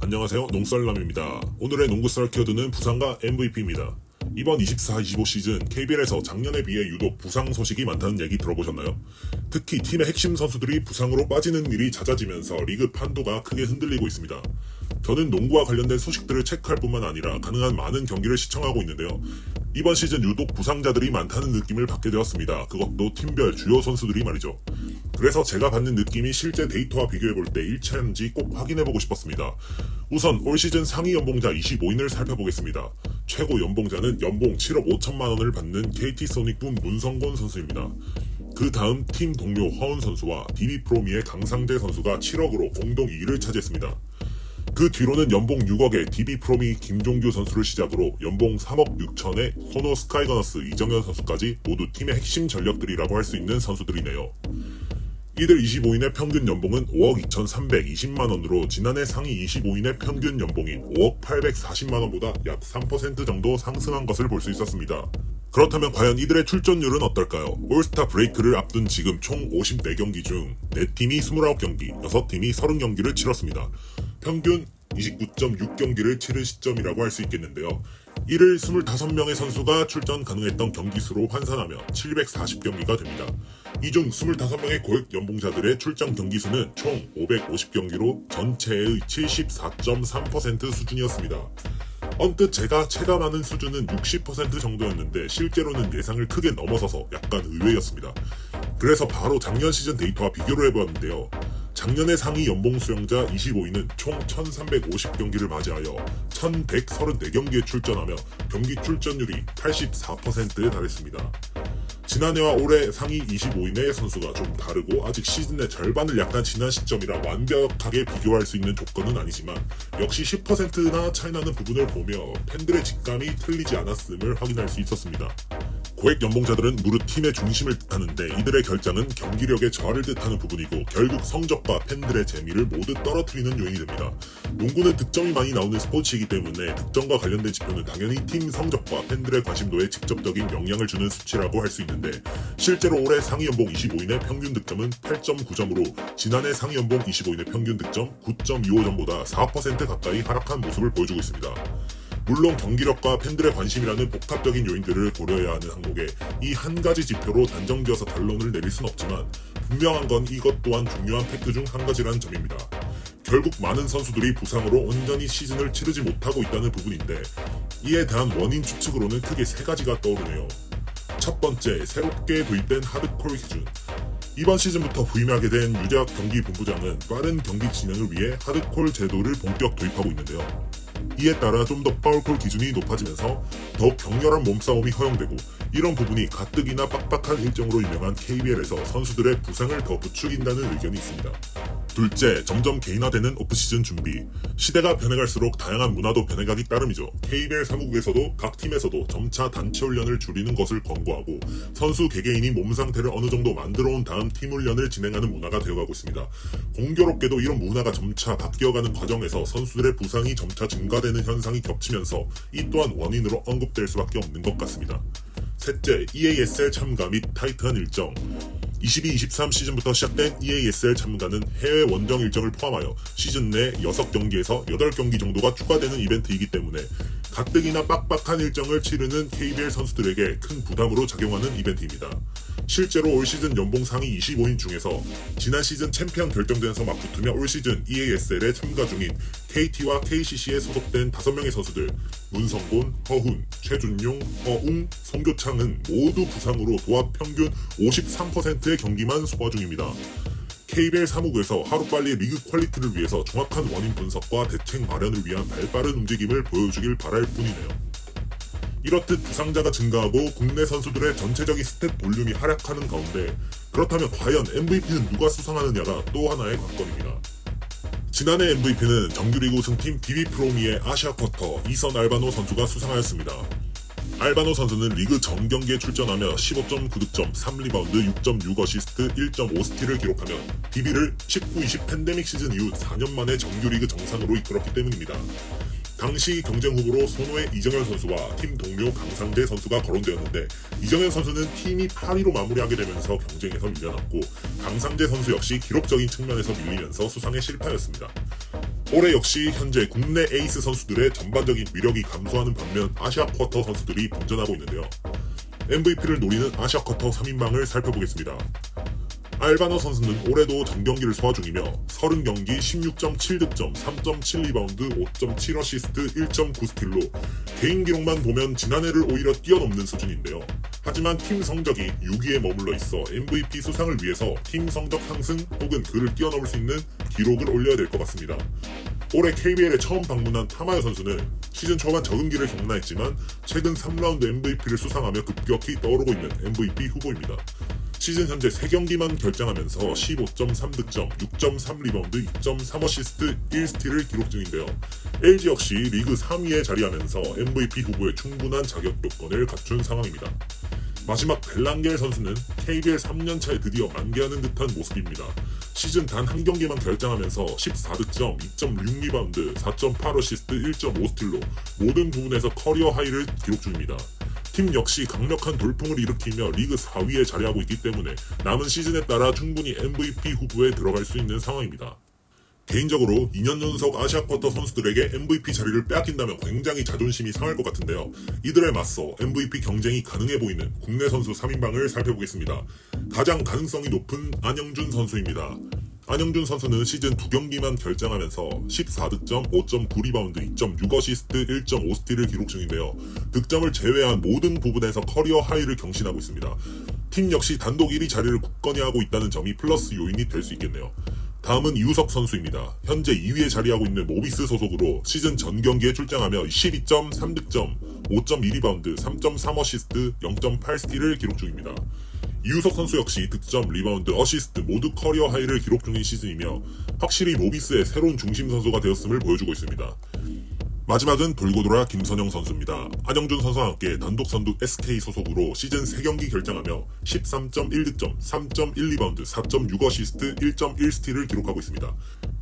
안녕하세요, 농썰남입니다. 오늘의 농구썰 키워드는 부상과 MVP입니다. 이번 24-25 시즌 KBL에서 작년에 비해 유독 부상 소식이 많다는 얘기 들어보셨나요? 특히 팀의 핵심 선수들이 부상으로 빠지는 일이 잦아지면서 리그 판도가 크게 흔들리고 있습니다. 저는 농구와 관련된 소식들을 체크할 뿐만 아니라 가능한 많은 경기를 시청하고 있는데요. 이번 시즌 유독 부상자들이 많다는 느낌을 받게 되었습니다. 그것도 팀별 주요 선수들이 말이죠. 그래서 제가 받는 느낌이 실제 데이터와 비교해볼 때 일치하는지 꼭 확인해보고 싶었습니다. 우선 올 시즌 상위 연봉자 25인을 살펴보겠습니다. 최고 연봉자는 연봉 7억 5천만 원을 받는 KT 소닉붐 문성곤 선수입니다. 그 다음 팀 동료 허은 선수와 DB프로미의 강상재 선수가 7억으로 공동 2위를 차지했습니다. 그 뒤로는 연봉 6억의 DB프로미 김종규 선수를 시작으로 연봉 3억 6천의 소노 스카이거너스 이정현 선수까지 모두 팀의 핵심 전력들이라고 할 수 있는 선수들이네요. 이들 25인의 평균 연봉은 5억 2,320만 원으로 지난해 상위 25인의 평균 연봉인 5억 840만 원보다 약 3% 정도 상승한 것을 볼 수 있었습니다. 그렇다면 과연 이들의 출전율은 어떨까요? 올스타 브레이크를 앞둔 지금 총 54경기 중 4팀이 29경기, 6팀이 30경기를 치렀습니다. 평균 29.6경기를 치른 시점이라고 할 수 있겠는데요. 이를 25명의 선수가 출전 가능했던 경기수로 환산하면 740경기가 됩니다. 이 중 25명의 고액 연봉자들의 출전 경기수는 총 550경기로 전체의 74.3% 수준이었습니다. 언뜻 제가 체감하는 수준은 60% 정도였는데 실제로는 예상을 크게 넘어서서 약간 의외였습니다. 그래서 바로 작년 시즌 데이터와 비교를 해보았는데요. 작년의 상위 연봉 수용자 25인은 총 1350경기를 맞이하여 1134경기에 출전하며 경기 출전율이 84%에 달했습니다. 지난해와 올해 상위 25인의 선수가 좀 다르고 아직 시즌의 절반을 약간 지난 시점이라 완벽하게 비교할 수 있는 조건은 아니지만 역시 10%나 차이나는 부분을 보며 팬들의 직감이 틀리지 않았음을 확인할 수 있었습니다. 고액 연봉자들은 무릇 팀의 중심을 뜻하는데 이들의 결장은 경기력의 저하를 뜻하는 부분이고 결국 성적과 팬들의 재미를 모두 떨어뜨리는 요인이 됩니다. 농구는 득점이 많이 나오는 스포츠이기 때문에 득점과 관련된 지표는 당연히 팀 성적과 팬들의 관심도에 직접적인 영향을 주는 수치라고 할 수 있는데 실제로 올해 상위 연봉 25인의 평균 득점은 8.9점으로 지난해 상위 연봉 25인의 평균 득점 9.25점보다 4% 가까이 하락한 모습을 보여주고 있습니다. 물론 경기력과 팬들의 관심이라는 복합적인 요인들을 고려해야 하는 항목에 이 한 가지 지표로 단정지어서 결론을 내릴 순 없지만 분명한 건 이것 또한 중요한 팩트 중 한 가지라는 점입니다. 결국 많은 선수들이 부상으로 온전히 시즌을 치르지 못하고 있다는 부분인데 이에 대한 원인 추측으로는 크게 3가지가 떠오르네요. 첫 번째, 새롭게 도입된 하드콜 기준. 이번 시즌부터 부임하게 된 유재학 경기본부장은 빠른 경기 진행을 위해 하드콜 제도를 본격 도입하고 있는데요. 이에 따라 좀 더 파울콜 기준이 높아지면서 더욱 격렬한 몸싸움이 허용되고 이런 부분이 가뜩이나 빡빡한 일정으로 유명한 KBL에서 선수들의 부상을 더 부추긴다는 의견이 있습니다. 둘째, 점점 개인화되는 오프시즌 준비. 시대가 변해갈수록 다양한 문화도 변해가기 따름이죠. KBL 사무국에서도 각 팀에서도 점차 단체 훈련을 줄이는 것을 권고하고 선수 개개인이 몸 상태를 어느 정도 만들어 온 다음 팀 훈련을 진행하는 문화가 되어가고 있습니다. 공교롭게도 이런 문화가 점차 바뀌어가는 과정에서 선수들의 부상이 점차 증가되는 현상이 겹치면서 이 또한 원인으로 언급될 수밖에 없는 것 같습니다. 셋째, EASL 참가 및 타이트한 일정. 22-23 시즌부터 시작된 EASL 참가는 해외 원정 일정을 포함하여 시즌 내 6경기에서 8경기 정도가 추가되는 이벤트이기 때문에 가뜩이나 빡빡한 일정을 치르는 KBL 선수들에게 큰 부담으로 작용하는 이벤트입니다. 실제로 올 시즌 연봉 상위 25인 중에서 지난 시즌 챔피언 결정전에서 맞붙으며 올 시즌 EASL에 참가 중인 KT와 KCC에 소속된 5명의 선수들 문성곤, 허훈, 최준용, 허웅, 송교창은 모두 부상으로 도합 평균 53%의 경기만 소화 중입니다. KBL 사무국에서 하루빨리 리그 퀄리티를 위해서 정확한 원인 분석과 대책 마련을 위한 발빠른 움직임을 보여주길 바랄 뿐이네요. 이렇듯 부상자가 증가하고 국내 선수들의 전체적인 스탯 볼륨이 하락하는 가운데 그렇다면 과연 MVP는 누가 수상하느냐가 또 하나의 관건입니다. 지난해 MVP는 정규리그 우승팀 DB프로미의 아시아 쿼터 이선 알바노 선수가 수상하였습니다. 알바노 선수는 리그 전 경기에 출전하며 15.9득점, 3리바운드, 6.6어시스트, 1.5스틸을 기록하며 DB를 19-20 팬데믹 시즌 이후 4년 만에 정규리그 정상으로 이끌었기 때문입니다. 당시 경쟁 후보로 손호의 이정현 선수와 팀 동료 강상재 선수가 거론되었는데 이정현 선수는 팀이 8위로 마무리하게 되면서 경쟁에서 밀려났고 강상재 선수 역시 기록적인 측면에서 밀리면서 수상에 실패하였습니다. 올해 역시 현재 국내 에이스 선수들의 전반적인 위력이 감소하는 반면 아시아 쿼터 선수들이 분전하고 있는데요. MVP를 노리는 아시아 쿼터 3인방을 살펴보겠습니다. 알바노 선수는 올해도 전경기를 소화 중이며 30경기 16.7득점, 3.7리바운드, 5.7어시스트, 1.9스틸로 개인 기록만 보면 지난해를 오히려 뛰어넘는 수준인데요. 하지만 팀 성적이 6위에 머물러 있어 MVP 수상을 위해서 팀 성적 상승 혹은 그를 뛰어넘을 수 있는 기록을 올려야 될 것 같습니다. 올해 KBL에 처음 방문한 타마요 선수는 시즌 초반 적응기를 경험했지만 최근 3라운드 MVP를 수상하며 급격히 떠오르고 있는 MVP 후보입니다. 시즌 현재 3경기만 결장하면서 15.3득점, 6.3리바운드, 2.3어시스트, 1스틸을 기록 중인데요. LG 역시 리그 3위에 자리하면서 MVP 후보에 충분한 자격 요건을 갖춘 상황입니다. 마지막 벨랑겔 선수는 KBL 3년차에 드디어 만개하는 듯한 모습입니다. 시즌 단 한 경기만 결장하면서 14득점, 2.6리바운드, 4.8어시스트, 1.5스틸로 모든 부분에서 커리어 하이를 기록 중입니다. 팀 역시 강력한 돌풍을 일으키며 리그 4위에 자리하고 있기 때문에 남은 시즌에 따라 충분히 MVP 후보에 들어갈 수 있는 상황입니다. 개인적으로 2년 연속 아시아 쿼터 선수들에게 MVP 자리를 빼앗긴다면 굉장히 자존심이 상할 것 같은데요. 이들에 맞서 MVP 경쟁이 가능해 보이는 국내 선수 3인방을 살펴보겠습니다. 가장 가능성이 높은 안영준 선수입니다. 안영준 선수는 시즌 2경기만 결장하면서 14득점, 5.9리바운드, 2.6어시스트, 1.5스틸을 기록 중인데요. 득점을 제외한 모든 부분에서 커리어 하이를 경신하고 있습니다. 팀 역시 단독 1위 자리를 굳건히 하고 있다는 점이 플러스 요인이 될 수 있겠네요. 다음은 이우석 선수입니다. 현재 2위에 자리하고 있는 모비스 소속으로 시즌 전 경기에 출장하며 12.3득점, 5.2리바운드, 3.3어시스트, 0.8스틸을 기록 중입니다. 이우석 선수 역시 득점, 리바운드, 어시스트 모두 커리어 하이를 기록 중인 시즌이며 확실히 모비스의 새로운 중심 선수가 되었음을 보여주고 있습니다. 마지막은 돌고 돌아 김선영 선수입니다. 안영준 선수와 함께 단독 선두 SK 소속으로 시즌 3경기 결장하며 13.1득점, 3.1리바운드, 4.6어시스트, 1.1스틸을 기록하고 있습니다.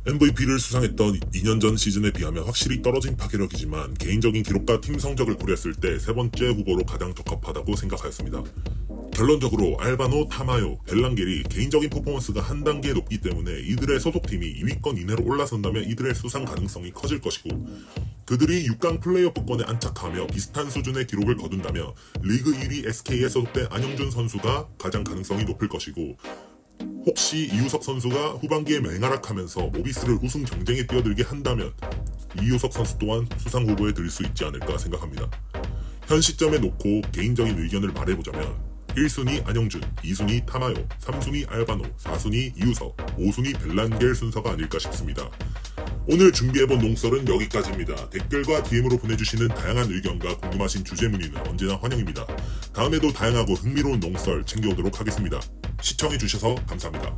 MVP를 수상했던 2년 전 시즌에 비하면 확실히 떨어진 파괴력이지만 개인적인 기록과 팀 성적을 고려했을 때 세 번째 후보로 가장 적합하다고 생각하였습니다. 결론적으로 알바노, 타마요, 벨랑겔이 개인적인 퍼포먼스가 한 단계 높기 때문에 이들의 소속팀이 2위권 이내로 올라선다면 이들의 수상 가능성이 커질 것이고 그들이 6강 플레이오프권에 안착하며 비슷한 수준의 기록을 거둔다면 리그 1위 SK에 소속된 안영준 선수가 가장 가능성이 높을 것이고 혹시 이우석 선수가 후반기에 맹하락하면서 모비스를 우승 경쟁에 뛰어들게 한다면 이우석 선수 또한 수상 후보에 들 수 있지 않을까 생각합니다. 현 시점에 놓고 개인적인 의견을 말해보자면 1순위 안영준, 2순위 타마요, 3순위 알바노, 4순위 이우석, 5순위 벨란겔 순서가 아닐까 싶습니다. 오늘 준비해본 농설은 여기까지입니다. 댓글과 DM으로 보내주시는 다양한 의견과 궁금하신 주제 문의는 언제나 환영입니다. 다음에도 다양하고 흥미로운 농설 챙겨오도록 하겠습니다. 시청해주셔서 감사합니다.